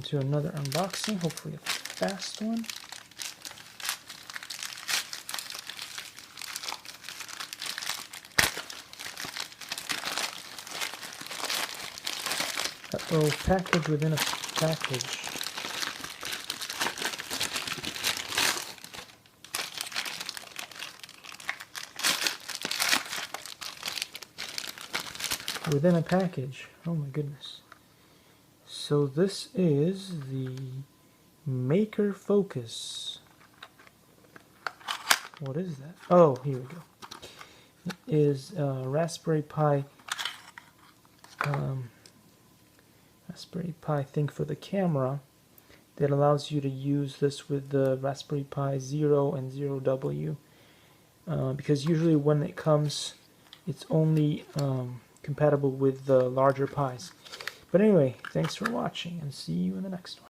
to another unboxing, hopefully a fast one. Uh-oh, package within a package. Within a package. Oh my goodness. So this is the Maker Focus. What is that? Oh, here we go. It is a Raspberry Pi thing for the camera that allows you to use this with the Raspberry Pi 0 and 0W, because usually when it comes, it's only compatible with the larger Pis. But anyway, thanks for watching, and see you in the next one.